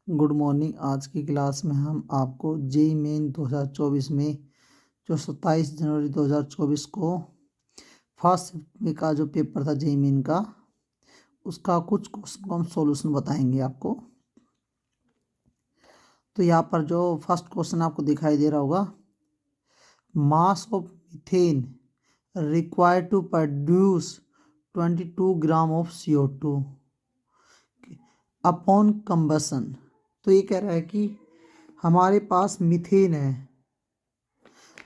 Good morning. आज की class में हम आपको जेईई मेन 2024 में जो 27 जनवरी 2024 को फर्स्ट शिफ्ट का जो पेपर था जेईई मेन का, उसका कुछ क्वेश्चन को हम सॉल्यूशन बताएंगे आपको। तो यहाँ पर जो फर्स्ट क्वेश्चन आपको दिखाई दे रहा होगा, mass of methane required to produce 22 gram of CO2 upon combustion. तो ये कह रहा है कि हमारे पास मीथेन है,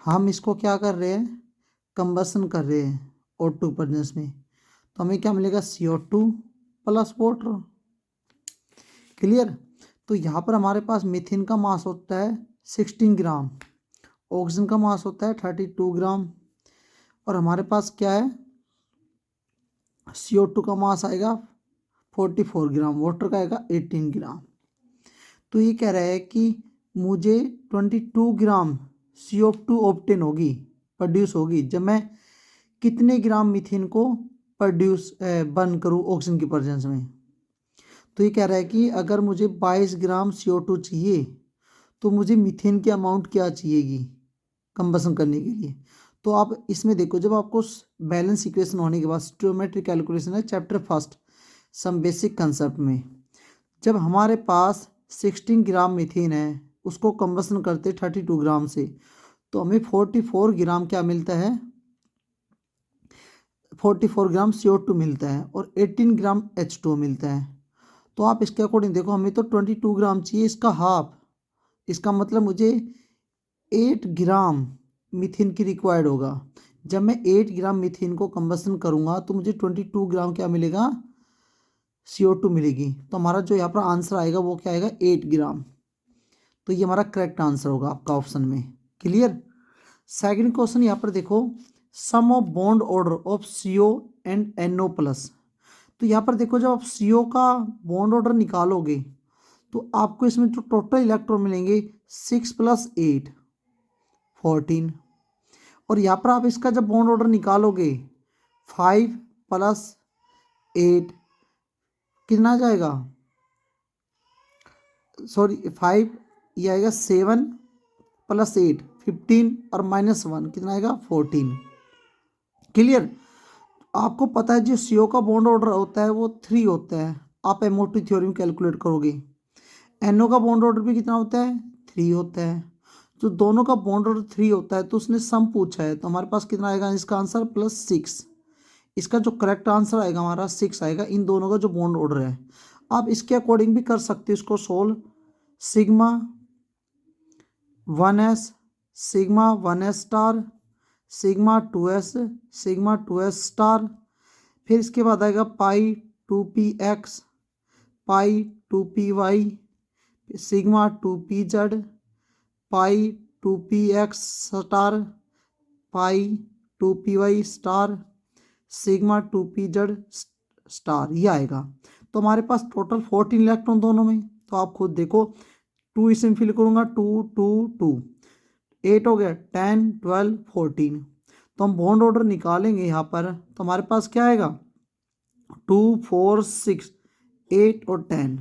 हम इसको क्या कर रहे हैं, कंबसन कर रहे हैं O2 प्रेजेंस में। तो हमें क्या मिलेगा, CO2 प्लस वाटर। क्लियर। तो यहाँ पर हमारे पास मीथेन का मास होता है 16 ग्राम, ऑक्सीजन का मास होता है 32 ग्राम, और हमारे पास क्या है, CO2 का मास आएगा 44 ग्राम, वाटर का आएगा 18 ग्राम। तो ये कह रहा है कि मुझे 22 ग्राम CO2 ऑब्टेन होगी, प्रोड्यूस होगी, जब मैं कितने ग्राम मीथेन को प्रोड्यूस बर्न करूँ ऑक्सीजन की प्रेजेंस में। तो ये कह रहा है कि अगर मुझे 22 ग्राम CO2 चाहिए तो मुझे मीथेन की अमाउंट क्या चाहिएगी कंबसन करने के लिए। तो आप इसमें देखो, जब आपको बैलेंस इक्वेशन होने के बाद स्टोइकोमेट्री कैलकुलेशन है chapter first some basic concept में, जब हमारे पास 16 ग्राम मीथेन है, उसको कंबसन करते 32 ग्राम से, तो हमें 44 ग्राम क्या मिलता है, 44 ग्राम CO2 मिलता है और 18 ग्राम H2O मिलता है। तो आप इसके अकॉर्डिंग देखो, हमें तो 22 ग्राम चाहिए, इसका हाफ, इसका मतलब मुझे 8 ग्राम मीथेन की रिक्वायर्ड होगा। जब मैं 8 ग्राम मीथेन को कंबसन करूंगा तो मुझे 22 ग्राम क्या मिलेगा, CO2 मिलेगी। तो हमारा जो यहाँ पर आंसर आएगा वो क्या आएगा, 8 ग्राम। तो ये हमारा करेक्ट आंसर होगा आपका ऑप्शन में। क्लियर। सेकंड क्वेश्चन यहाँ पर देखो, sum of bond order of CO and NO plus. तो यहाँ पर देखो, जब आप CO का बॉन्ड ऑर्डर निकालोगे तो आपको इसमें जो टोटल इलेक्ट्रॉन मिलेंगे 6 + 8 14, और यहाँ पर आप इसका जब बॉन्ड ऑर्डर निकालोगे 5 + 8 कितना जाएगा, सॉरी 5, ये आएगा 7 + 8 15 और -1 कितना आएगा 14। क्लियर। आपको पता है जो CO का बॉन्ड ऑर्डर होता है वो 3 होता है, आप MO2 थ्योरी में कैलकुलेट करोगे। NO का बॉन्ड ऑर्डर भी कितना होता है, 3 होता है। जो दोनों का बॉन्ड ऑर्डर 3 होता है तो उसने सम पूछा है, तो हमारे पास कितना आएगा इसका आंसर +6। इसका जो करेक्ट आंसर आएगा हमारा 6 आएगा, इन दोनों का जो बॉन्ड ऑर्डर है। आप इसके अकॉर्डिंग भी कर सकते हो इसको solve. Sigma 1s, sigma 1s star, sigma 2s, sigma 2s star, फिर इसके बाद आएगा पाई 2px, पाई 2py, सिग्मा 2pz, पाई 2px स्टार, पाई 2py star, sigma 2pz star, ये आएगा। तो हमारे पास टोटल 14 इलेक्ट्रॉन दोनों में। तो आप खुद देखो, 2 इसमें फिल करूंगा, 2 2 2 8 हो गया, 10 12 14। तो हम बॉन्ड ऑर्डर निकालेंगे यहाँ पर, तो हमारे पास क्या आएगा, 2 4 6 8 और 10,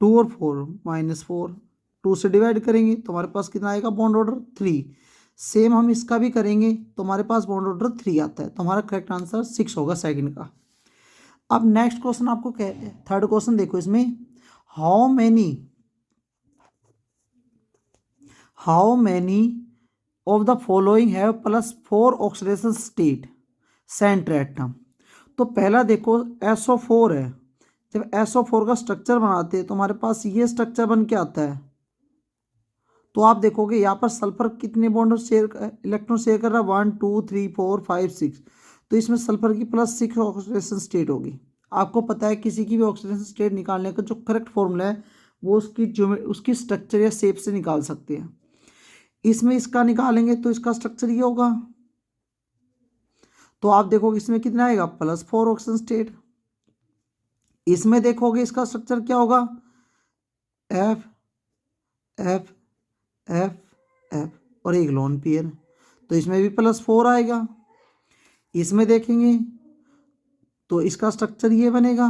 2 और 4 -4, 2 से डिवाइड करेंगे तो हमारे पास कितना आएगा, बॉन्ड ऑर्डर 3। सेम हम इसका भी करेंगे तो हमारे पास बॉन्ड ऑर्डर 3 आता है, तो हमारा करेक्ट आंसर 6 होगा सेकंड का। अब नेक्स्ट क्वेश्चन आपको थर्ड क्वेश्चन देखो, इसमें how many of the following have +4 oxidation state centre atom. तो पहला देखो SO4 है, जब SO4 का स्ट्रक्चर बनाते हैं तो हमारे पास ये स्ट्रक्चर बन के आता है। तो आप देखोगे यहाँ पर सल्फर कितने बॉन्ड शेयर, इलेक्ट्रॉन शेयर कर रहा है, 1 2 3 4 5 6। तो इसमें सल्फर की +6 ऑक्सीडेशन स्टेट होगी। आपको पता है किसी की भी ऑक्सीडेशन स्टेट निकालने का जो करेक्ट फॉर्मूला है वो उसकी स्ट्रक्चर या शेप से निकाल सकते हैं। इसमें इसका निकालेंगे तो इसका स्ट्रक्चर ये होगा। तो आप देखोगे इसमें कितना आएगा, +4 ऑक्सीजन स्टेट। इसमें देखोगे इसका स्ट्रक्चर क्या होगा, F F F F और एक लोन पेयर, तो इसमें भी +4 आएगा। इसमें देखेंगे तो इसका स्ट्रक्चर ये बनेगा,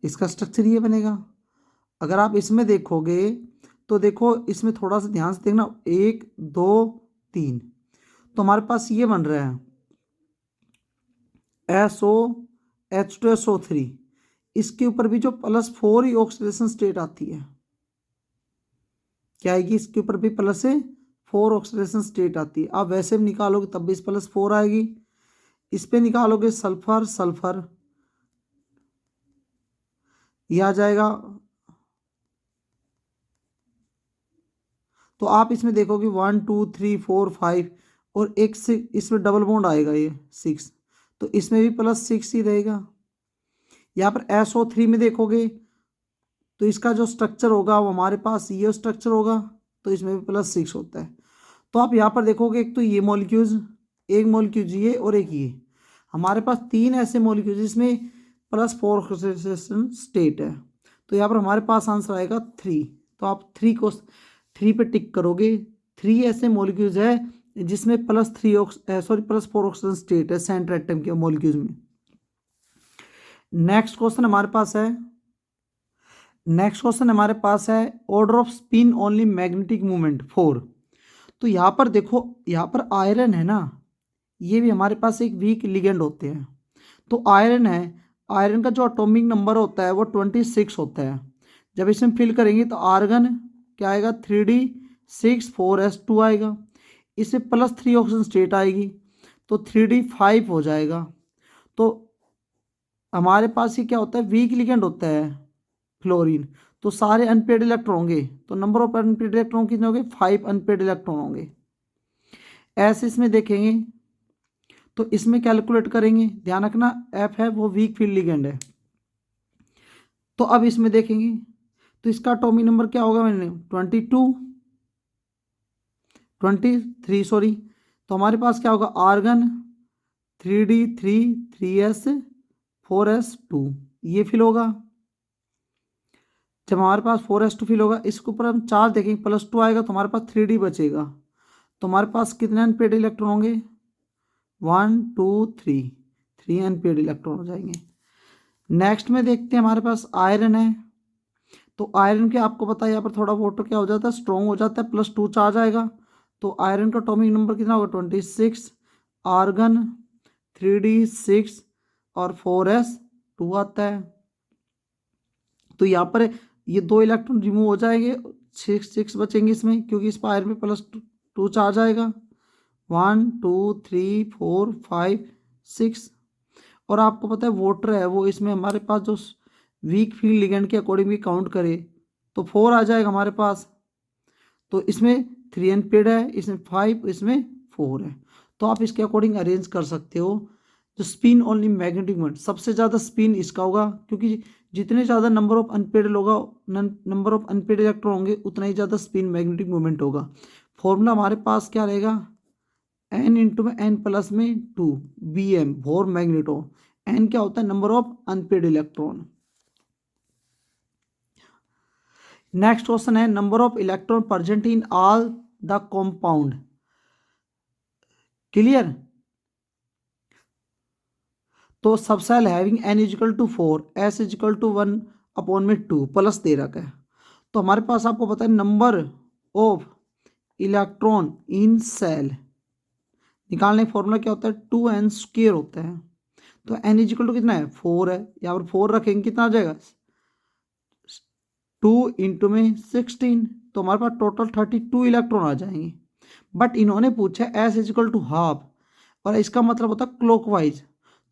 इसका स्ट्रक्चर ये बनेगा। अगर आप इसमें देखोगे तो देखो इसमें थोड़ा सा ध्यान से देखना, 1 2 3, तो हमारे पास ये बन रहा है SO H2SO3। इसके ऊपर भी जो +4 ही ऑक्सीडेशन स्टेट आती है, क्या आएगी, इसके ऊपर भी +4 ऑक्सीडेशन स्टेट आती है। आप वैसे भी निकालोगे तब भी इस +4 आएगी, इस पे निकालोगे सल्फर सल्फर, ये आ जाएगा। तो आप इसमें देखोगे 1 2 3 4 5 और एक से इसमें डबल बॉन्ड आएगा ये 6, तो इसमें भी +6 ही रहेगा। यहाँ पर SO3 में देखोगे तो इसका जो स्ट्रक्चर होगा वो हमारे पास ये स्ट्रक्चर होगा, तो इसमें भी +6 होता है। तो आप यहाँ पर देखोगे एक तो ये मॉलिक्यूल्स, एक मॉलिक्यूल ये और एक ये, हमारे पास 3 ऐसे मॉलिक्यूल जिसमें +4 ऑक्सीडेशन स्टेट है। तो यहाँ पर हमारे पास आंसर आएगा 3। तो आप 3 पे टिक करोगे। 3 ऐसे मॉलिक्यूल्स है जिसमें +4 ऑक्सीजन स्टेट है सेंटर एटम के मॉलिक्यूल्स में। नेक्स्ट क्वेश्चन हमारे पास है order off spin only magnetic movement 4। तो यहाँ पर देखो, यहाँ पर आयरन है ना, ये भी हमारे पास एक वीक लिगेंड होते हैं। तो आयरन है, आयरन का जो एटॉमिक नंबर होता है वो 26 होता है। जब इसमें फिल करेंगे तो आर्गन क्या आएगा, 3d6 4s2 आएगा। इसमें +3 ऑक्सीजन स्टेट आएगी तो 3d5 हो जाएगा। तो हमारे पास ये क्या होता है, वीक लिगेंड होता है फ्लोरीन, तो सारे अनपेड इलेक्ट्रॉन होंगे। तो नंबर ऑफ अनपेड इलेक्ट्रॉन कितने होंगे, 5 अनपेड इलेक्ट्रॉन होंगे। ऐसे इसमें देखेंगे तो इसमें कैलकुलेट करेंगे, ध्यान रखना F है वो वीक फील्ड लिगेंड है। तो अब इसमें देखेंगे तो इसका एटॉमिक नंबर क्या होगा, मैंने 23 सॉरी। तो हमारे पास क्या होगा, आर्गन 3d3 3s4s2 ये फिल होगा। जब हमारे पास 4s2 फिल होगा, इसके ऊपर हम चार्ज देखेंगे +2 आएगा तो हमारे पास 3d बचेगा। तो हमारे पास कितने अनपेड इलेक्ट्रॉन होंगे, 1 2 3 अनपेड इलेक्ट्रॉन हो जाएंगे। नेक्स्ट में देखते हैं हमारे पास आयरन है। तो आयरन के आपको पता है यहाँ पर थोड़ा वाटर क्या हो जाता है, स्ट्रॉन्ग हो जाता है, +2 चार्ज आएगा। तो आयरन का एटॉमिक नंबर कितना होगा, 26। आर्गन 3d6 और 4s2 आता है। तो यहाँ पर ये 2 इलेक्ट्रॉन रिमूव हो जाएंगे, 6 बचेंगे इसमें, क्योंकि इस पर आयरन में +2 चार्ज आएगा। 1 2 3 4 5 6। और आपको पता है वाटर है वो, इसमें हमारे पास जो वीक फील्ड लिगेंड के अकॉर्डिंग भी काउंट करे तो 4 आ जाएगा हमारे पास। तो इसमें 3 अनपेड है, इसमें 5, इसमें 4 है। तो आप इसके अकॉर्डिंग अरेंज कर सकते हो। जो स्पिन ओनली मैग्नेटिक मोमेंट, सबसे ज़्यादा स्पिन इसका होगा, क्योंकि जितने ज़्यादा नंबर ऑफ अनपेड इलेक्ट्रॉन होंगे उतना ही ज़्यादा स्पिन मैग्नेटिक मोमेंट होगा। फॉर्मूला हमारे पास क्या रहेगा, n इंटू में n+2 Bm भोर मैग्नेटो। n क्या होता है, number of unpaired electron. Next question है number of electron present in all the compound. Clear. तो सब cell having n=4 s=1/2 plus दे रखा है। तो हमारे पास आपको पता है number of electron in cell निकालने का फॉर्मूला क्या होता है, 2n² होता है। तो n= कितना है, 4 है। यहाँ पर 4 रखेंगे कितना आ जाएगा, 2 इंटू में 16। तो हमारे पास टोटल 32 इलेक्ट्रॉन आ जाएंगे। बट इन्होंने पूछा s=1/2 और इसका मतलब होता है क्लॉकवाइज।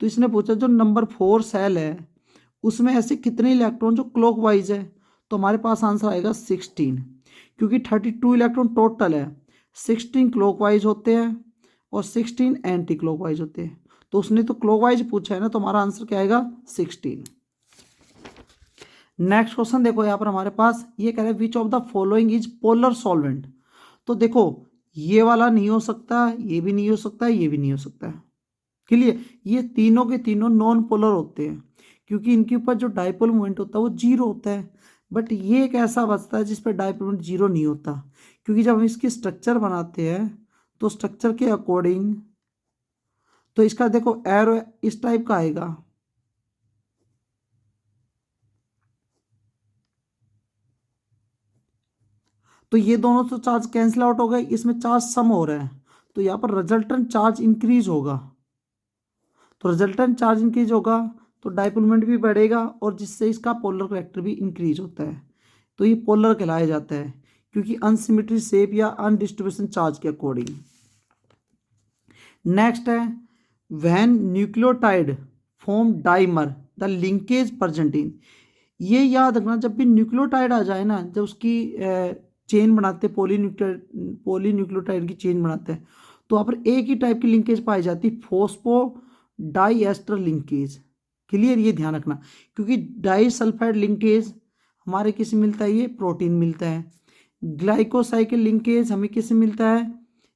तो इसने पूछा जो नंबर 4 सेल है उसमें ऐसे कितने इलेक्ट्रॉन जो क्लॉकवाइज है। तो हमारे पास आंसर आएगा 16, क्योंकि 32 इलेक्ट्रॉन टोटल है, 16 क्लॉकवाइज होते हैं और 16 एंटी क्लॉकवाइज होते हैं। तो उसने तो क्लॉकवाइज पूछा है ना, तो हमारा आंसर क्या आएगा, 16। नेक्स्ट क्वेश्चन देखो, यहाँ पर हमारे पास ये कह रहे हैं which of the following is polar solvent. तो देखो ये वाला नहीं हो सकता, ये भी नहीं हो सकता, ये भी नहीं हो सकता। क्लियर, ये तीनों के तीनों नॉन पोलर होते हैं, क्योंकि इनके ऊपर जो डाइपोल मोमेंट होता है वो 0 होता है। बट ये एक ऐसा बचता है जिस पर डाइपोल मोमेंट 0 नहीं होता, क्योंकि जब हम इसकी स्ट्रक्चर बनाते हैं तो स्ट्रक्चर के अकॉर्डिंग तो इसका देखो एरो इस टाइप का आएगा, तो ये दोनों तो चार्ज कैंसिल आउट हो गए, इसमें चार्ज सम हो रहा है, तो यहाँ पर रिजल्टेंट चार्ज इंक्रीज होगा। तो रिजल्टेंट चार्ज इंक्रीज होगा तो डाइपोल मोमेंट भी बढ़ेगा और जिससे इसका पोलर करेक्टर भी इंक्रीज होता है। तो ये पोलर कहलाया जाता है क्योंकि अनसिमेट्री शेप या अनडिस्ट्रीब्यूशन चार्ज के अकॉर्डिंग। नेक्स्ट है when nucleotide form dimer the linkage present in. ये याद रखना, जब भी न्यूक्लियोटाइड आ जाए ना, जब उसकी चेन बनाते हैं, पॉलीन्यूक्लियोटाइड की चेन बनाते हैं, तो वहाँ पर एक ही टाइप की लिंकेज पाई जाती है, फॉस्फो डाईएस्टर लिंकेज। क्लियर, ये ध्यान रखना, क्योंकि डाईसल्फाइड लिंकेज हमारे किसे मिलता है, ये प्रोटीन मिलता है। ग्लाइकोसाइकिल लिंकेज हमें किसे मिलता है,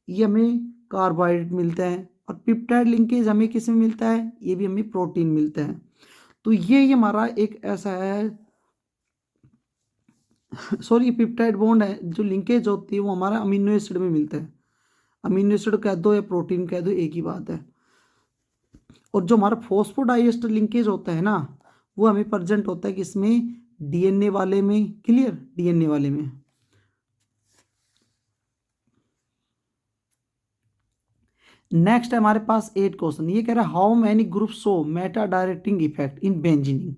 ये हमें कार्बोहाइड्रेट मिलता है। और पिप्टाइड लिंकेज हमें किसे मिलता है, ये भी हमें प्रोटीन मिलता है। तो ये हमारा एक ऐसा है सॉरी, पिप्टाइड बॉन्ड है, जो लिंकेज होती है वो हमारा अमीनो एसिड में मिलता है। अमीनो एसिड कह दो या प्रोटीन कह दो, एक ही बात है। और जो हमारा फॉस्फोडाइएस्टर लिंकेज होता है ना, वो हमें प्रेजेंट होता है किसमें, डीएनए वाले में। क्लियर, डीएनए वाले में। नेक्स्ट है हमारे पास 8 क्वेश्चन। ये कह रहा है how many group show Meta directing effect in बेंजीनिंग।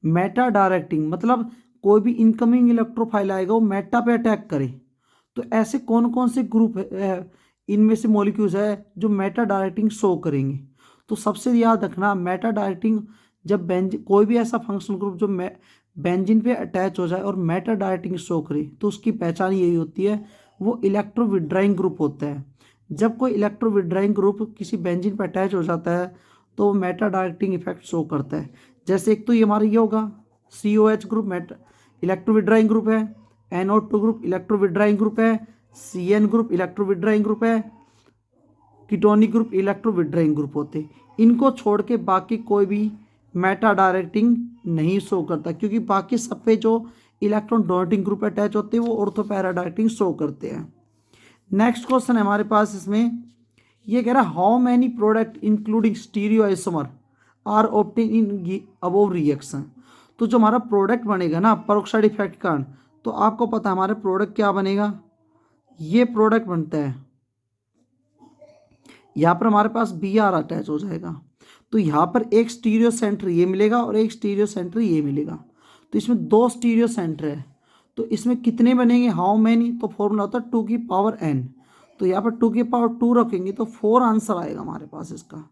Meta directing मतलब कोई भी इनकमिंग इलेक्ट्रोफाइल आएगा वो मेटा पे अटैक करे। तो ऐसे कौन कौन से ग्रुप इनमें से मॉलिक्यूल्स है जो मेटा डायरेक्टिंग शो करेंगे। तो सबसे याद रखना, मेटा डायरेक्टिंग जब कोई भी ऐसा फंक्शनल ग्रुप जो बेंजीन पे अटैच हो जाए और मेटा डायरेक्टिंग शो करे, तो उसकी पहचान यही होती है, वो इलेक्ट्रो विड्राइंग ग्रुप होता है। जब कोई इलेक्ट्रो विड्राइंग ग्रुप किसी बेंजीन पर अटैच हो जाता है तो वो मेटा डायरेक्टिंग इफेक्ट शो करता है। जैसे एक तो ये हमारा ये होगा COH group meta electro withdrawing group है, NO2 group electro withdrawing group है, CN group electro withdrawing group है, ketonic group electro withdrawing group होते हैं। इनको छोड़ के बाकी कोई भी मेटा डायरेक्टिंग नहीं शो करता, क्योंकि बाकी सब पे जो इलेक्ट्रॉन डोनेटिंग ग्रुप अटैच होते हैं वो ऑर्थो पैरा डायरेक्टिंग शो करते हैं। नेक्स्ट क्वेश्चन है हमारे पास इसमें, ये कह रहा है how many product including stereo isomer are obtain in above reaction. तो जो हमारा प्रोडक्ट बनेगा ना पेरोक्साइड इफेक्ट का, तो आपको पता है हमारे प्रोडक्ट क्या बनेगा, ये प्रोडक्ट बनता है, यहाँ पर हमारे पास Br अटैच हो जाएगा। तो यहाँ पर एक स्टीरियो सेंटर ये मिलेगा और एक स्टीरियो सेंटर ये मिलेगा। तो इसमें 2 स्टीरियो सेंटर है, तो इसमें कितने बनेंगे, हाउ मैनी, तो फॉर्मूला होता है 2 की पावर n। तो यहाँ पर 2 की पावर 2 रखेंगे तो 4 आंसर आएगा हमारे पास इसका।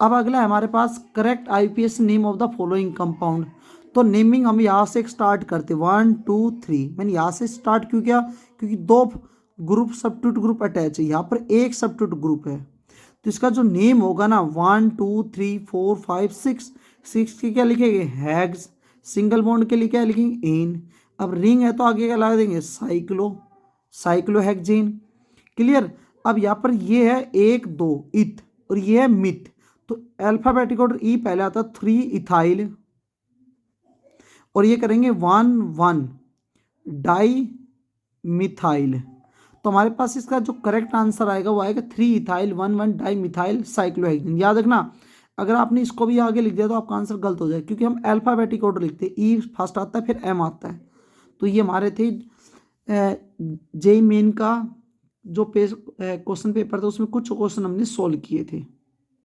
अब अगला है हमारे पास correct IUPAC name of the following compound. तो नेमिंग हम यहाँ से स्टार्ट करते 1 2 3। मैंने यहाँ से स्टार्ट क्यों किया, क्योंकि 2 ग्रुप सब्स्टिट्यूट ग्रुप अटैच है, यहाँ पर एक सब्स्टिट्यूट ग्रुप है, तो इसका जो नेम होगा ना 1 2 3 4 5 6, 6 के क्या लिखेंगे, हैग्स। सिंगल बॉन्ड के लिए क्या लिखेंगे, एन। अब रिंग है तो आगे क्या लगा देंगे, साइक्लोहेक्सेन। क्लियर। अब यहाँ पर ये है 1 2 इथ और ये है मिथ, तो अल्फाबेटिक ऑर्डर ई पहले आता 3 इथाइल, और ये करेंगे 1 1 डाई मिथाइल। तो हमारे पास इसका जो करेक्ट आंसर आएगा वो आएगा 3 इथाइल 1 1 डाई मिथाइल साइक्लोहेक्सेन। याद रखना, अगर आपने इसको भी आगे लिख दिया तो आपका आंसर गलत हो जाए, क्योंकि हम अल्फाबेटिक ऑर्डर लिखते हैं, ई फर्स्ट आता है फिर एम आता है। तो ये हमारे थे जेई मेन का जो क्वेश्चन पेपर था, उसमें कुछ क्वेश्चन हमने सोल्व किए थे।